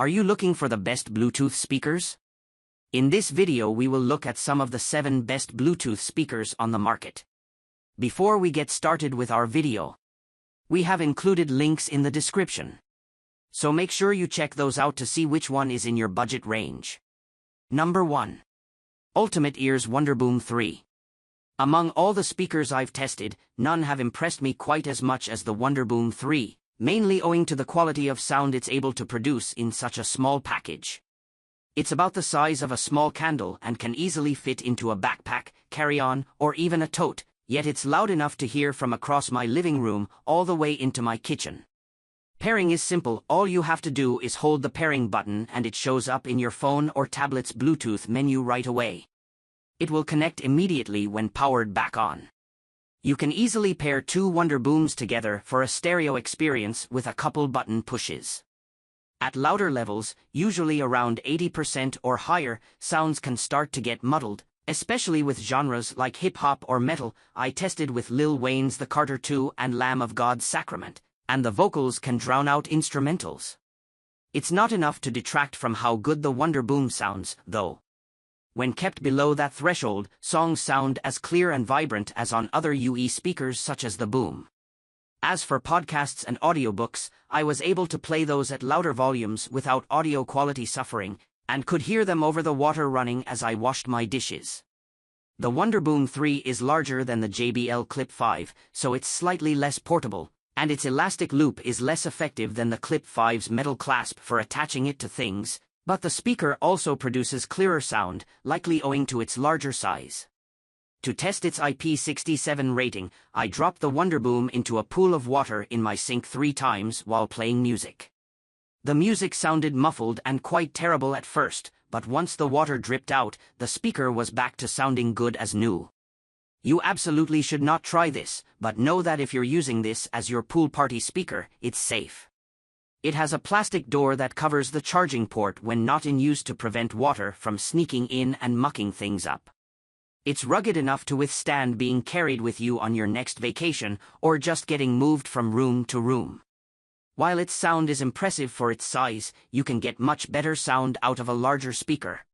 Are you looking for the best Bluetooth speakers? In this video we will look at some of the 7 best Bluetooth speakers on the market. Before we get started with our video, we have included links in the description. So make sure you check those out to see which one is in your budget range. Number 1. Ultimate Ears Wonderboom 3. Among all the speakers I've tested, none have impressed me quite as much as the Wonderboom 3, mainly owing to the quality of sound it's able to produce in such a small package. It's about the size of a small candle and can easily fit into a backpack, carry-on, or even a tote, yet it's loud enough to hear from across my living room all the way into my kitchen. Pairing is simple. All you have to do is hold the pairing button and it shows up in your phone or tablet's Bluetooth menu right away. It will connect immediately when powered back on. You can easily pair 2 Wonderbooms together for a stereo experience with a couple button pushes. At louder levels, usually around 80% or higher, sounds can start to get muddled, especially with genres like hip-hop or metal. I tested with Lil Wayne's The Carter 2 and Lamb of God's Sacrament, and the vocals can drown out instrumentals. It's not enough to detract from how good the Wonderboom sounds, though. When kept below that threshold, songs sound as clear and vibrant as on other UE speakers such as the Boom. As for podcasts and audiobooks, I was able to play those at louder volumes without audio quality suffering, and could hear them over the water running as I washed my dishes. The Wonderboom 3 is larger than the JBL Clip 5, so it's slightly less portable, and its elastic loop is less effective than the Clip 5's metal clasp for attaching it to things, but the speaker also produces clearer sound, likely owing to its larger size. To test its IP67 rating, I dropped the Wonderboom into a pool of water in my sink 3 times while playing music. The music sounded muffled and quite terrible at first, but once the water dripped out, the speaker was back to sounding good as new. You absolutely should not try this, but know that if you're using this as your pool party speaker, it's safe. It has a plastic door that covers the charging port when not in use to prevent water from sneaking in and mucking things up. It's rugged enough to withstand being carried with you on your next vacation or just getting moved from room to room. While its sound is impressive for its size, you can get much better sound out of a larger speaker.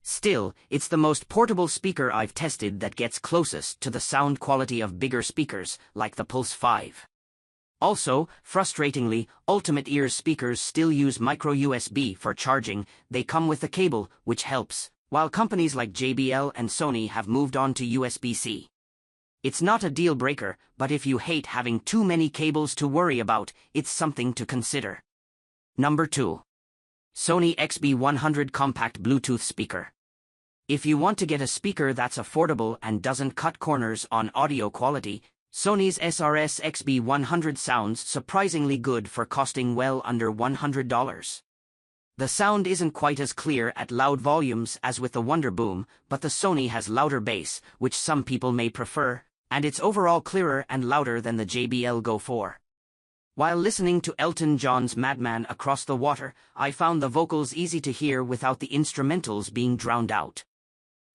Still, it's the most portable speaker I've tested that gets closest to the sound quality of bigger speakers, like the Pulse 5. Also, frustratingly, Ultimate Ears speakers still use micro USB for charging. They come with the cable, which helps, while companies like JBL and Sony have moved on to USB-C. It's not a deal breaker, but if you hate having too many cables to worry about, it's something to consider. Number 2. Sony XB100 Compact Bluetooth Speaker. If you want to get a speaker that's affordable and doesn't cut corners on audio quality, Sony's SRS XB100 sounds surprisingly good for costing well under $100. The sound isn't quite as clear at loud volumes as with the Wonderboom, but the Sony has louder bass, which some people may prefer, and it's overall clearer and louder than the JBL Go 4. While listening to Elton John's Madman Across the Water, I found the vocals easy to hear without the instrumentals being drowned out.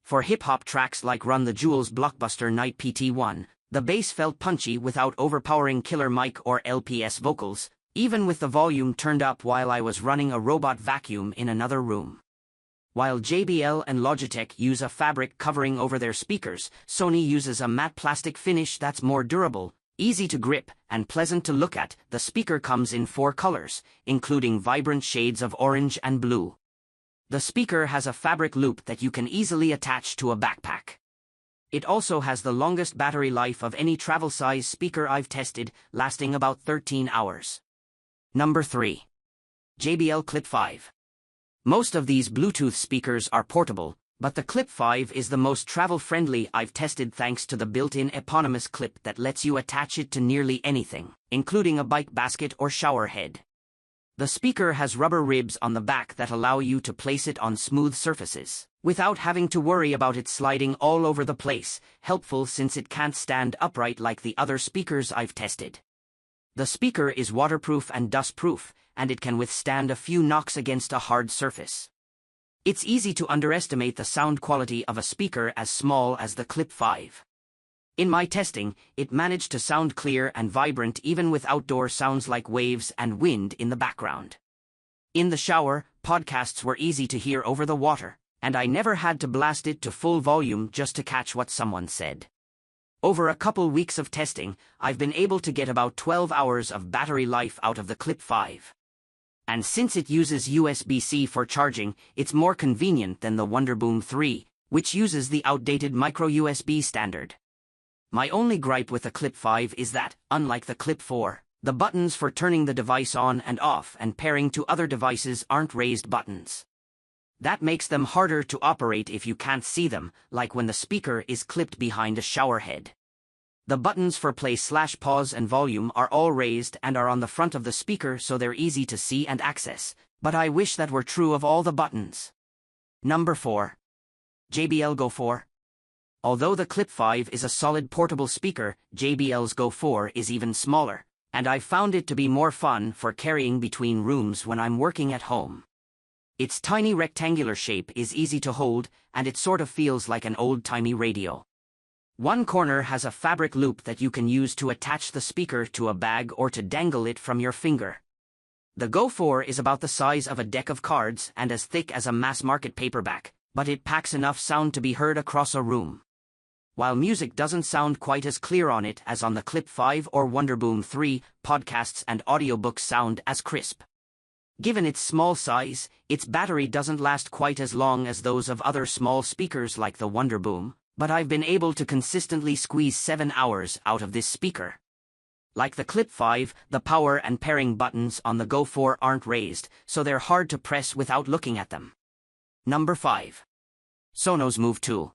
For hip-hop tracks like Run the Jewels' blockbuster Night PT1, the bass felt punchy without overpowering Killer Mike or LPS vocals, even with the volume turned up while I was running a robot vacuum in another room. While JBL and Logitech use a fabric covering over their speakers, Sony uses a matte plastic finish that's more durable, easy to grip, and pleasant to look at. The speaker comes in 4 colors, including vibrant shades of orange and blue. The speaker has a fabric loop that you can easily attach to a backpack. It also has the longest battery life of any travel-size speaker I've tested, lasting about 13 hours. Number 3. JBL Clip 5. Most of these Bluetooth speakers are portable, but the Clip 5 is the most travel-friendly I've tested thanks to the built-in eponymous clip that lets you attach it to nearly anything, including a bike basket or shower head. The speaker has rubber ribs on the back that allow you to place it on smooth surfaces, without having to worry about it sliding all over the place, helpful since it can't stand upright like the other speakers I've tested. The speaker is waterproof and dustproof, and it can withstand a few knocks against a hard surface. It's easy to underestimate the sound quality of a speaker as small as the Clip 5. In my testing, it managed to sound clear and vibrant even with outdoor sounds like waves and wind in the background. In the shower, podcasts were easy to hear over the water, and I never had to blast it to full volume just to catch what someone said. Over a couple weeks of testing, I've been able to get about 12 hours of battery life out of the Clip 5. And since it uses USB-C for charging, it's more convenient than the Wonderboom 3, which uses the outdated micro-USB standard. My only gripe with the Clip 5 is that, unlike the Clip 4, the buttons for turning the device on and off and pairing to other devices aren't raised buttons. That makes them harder to operate if you can't see them, like when the speaker is clipped behind a shower head. The buttons for play/pause and volume are all raised and are on the front of the speaker, so they're easy to see and access, but I wish that were true of all the buttons. Number 4. JBL Go 4. Although the Clip 5 is a solid portable speaker, JBL's Go 4 is even smaller, and I've found it to be more fun for carrying between rooms when I'm working at home. Its tiny rectangular shape is easy to hold, and it sort of feels like an old-timey radio. One corner has a fabric loop that you can use to attach the speaker to a bag or to dangle it from your finger. The Go 4 is about the size of a deck of cards and as thick as a mass-market paperback, but it packs enough sound to be heard across a room. While music doesn't sound quite as clear on it as on the Clip 5 or Wonderboom 3, podcasts and audiobooks sound as crisp. Given its small size, its battery doesn't last quite as long as those of other small speakers like the Wonderboom, but I've been able to consistently squeeze 7 hours out of this speaker. Like the Clip 5, the power and pairing buttons on the Go 4 aren't raised, so they're hard to press without looking at them. Number 5. Sonos Move 2.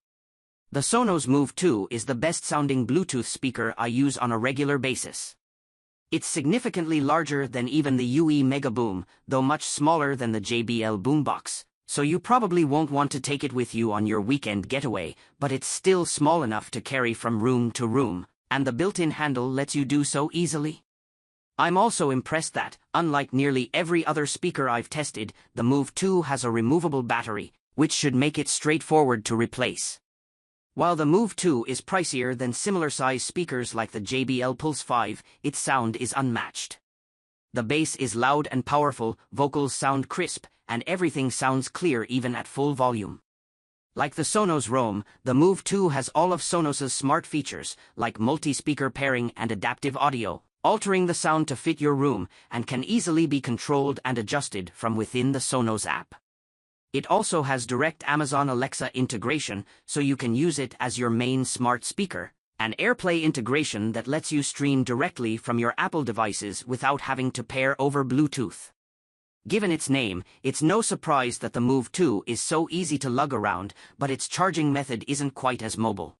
The Sonos Move 2 is the best-sounding Bluetooth speaker I use on a regular basis. It's significantly larger than even the UE Megaboom, though much smaller than the JBL Boombox, so you probably won't want to take it with you on your weekend getaway, but it's still small enough to carry from room to room, and the built-in handle lets you do so easily. I'm also impressed that, unlike nearly every other speaker I've tested, the Move 2 has a removable battery, which should make it straightforward to replace. While the Move 2 is pricier than similar-sized speakers like the JBL Pulse 5, its sound is unmatched. The bass is loud and powerful, vocals sound crisp, and everything sounds clear even at full volume. Like the Sonos Roam, the Move 2 has all of Sonos's smart features, like multi-speaker pairing and adaptive audio, altering the sound to fit your room, and can easily be controlled and adjusted from within the Sonos app. It also has direct Amazon Alexa integration, so you can use it as your main smart speaker, and AirPlay integration that lets you stream directly from your Apple devices without having to pair over Bluetooth. Given its name, it's no surprise that the Move 2 is so easy to lug around, but its charging method isn't quite as mobile.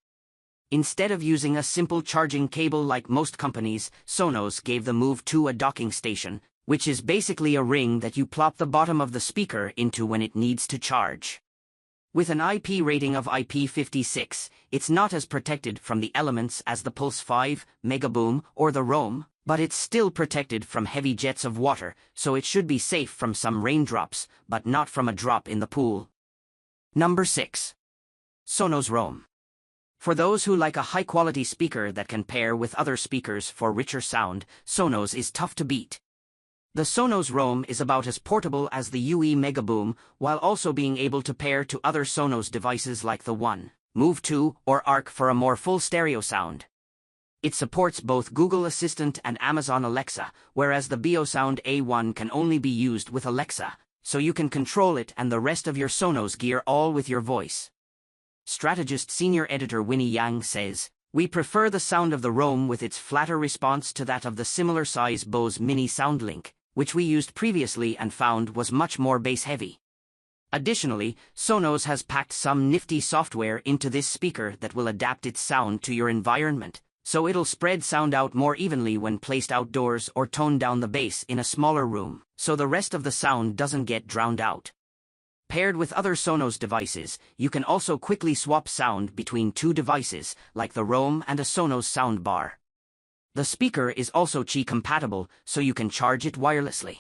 Instead of using a simple charging cable like most companies, Sonos gave the Move 2 a docking station, which is basically a ring that you plop the bottom of the speaker into when it needs to charge. With an IP rating of IP56, it's not as protected from the elements as the Pulse 5, Megaboom, or the Roam, but it's still protected from heavy jets of water, so it should be safe from some raindrops, but not from a drop in the pool. Number 6. Sonos Roam. For those who like a high-quality speaker that can pair with other speakers for richer sound, Sonos is tough to beat. The Sonos Roam is about as portable as the UE Megaboom, while also being able to pair to other Sonos devices like the One, Move 2, or Arc for a more full stereo sound. It supports both Google Assistant and Amazon Alexa, whereas the BeoSound A1 can only be used with Alexa, so you can control it and the rest of your Sonos gear all with your voice. Strategist Senior Editor Winnie Yang says, "We prefer the sound of the Roam with its flatter response to that of the similar-size Bose Mini SoundLink, which we used previously and found was much more bass-heavy." Additionally, Sonos has packed some nifty software into this speaker that will adapt its sound to your environment, so it'll spread sound out more evenly when placed outdoors or tone down the bass in a smaller room, so the rest of the sound doesn't get drowned out. Paired with other Sonos devices, you can also quickly swap sound between two devices, like the Roam and a Sonos soundbar. The speaker is also Qi compatible, so you can charge it wirelessly.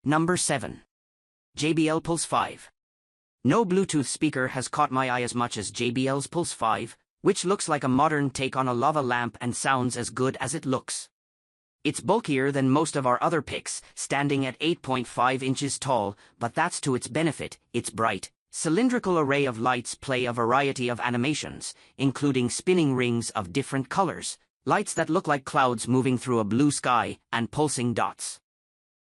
Number 7. JBL Pulse 5. No Bluetooth speaker has caught my eye as much as JBL's Pulse 5, which looks like a modern take on a lava lamp and sounds as good as it looks. It's bulkier than most of our other picks, standing at 8.5 inches tall, but that's to its benefit. Its bright, cylindrical array of lights play a variety of animations, including spinning rings of different colors, lights that look like clouds moving through a blue sky, and pulsing dots.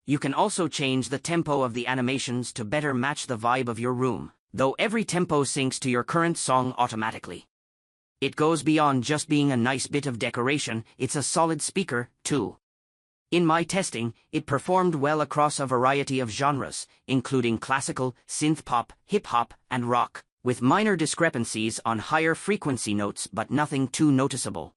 You can also change the tempo of the animations to better match the vibe of your room, though every tempo syncs to your current song automatically. It goes beyond just being a nice bit of decoration, it's a solid speaker, too. In my testing, it performed well across a variety of genres, including classical, synth-pop, hip-hop, and rock, with minor discrepancies on higher frequency notes but nothing too noticeable.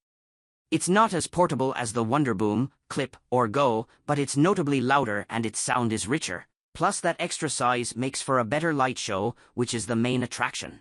It's not as portable as the Wonderboom, Clip, or Go, but it's notably louder and its sound is richer. Plus that extra size makes for a better light show, which is the main attraction.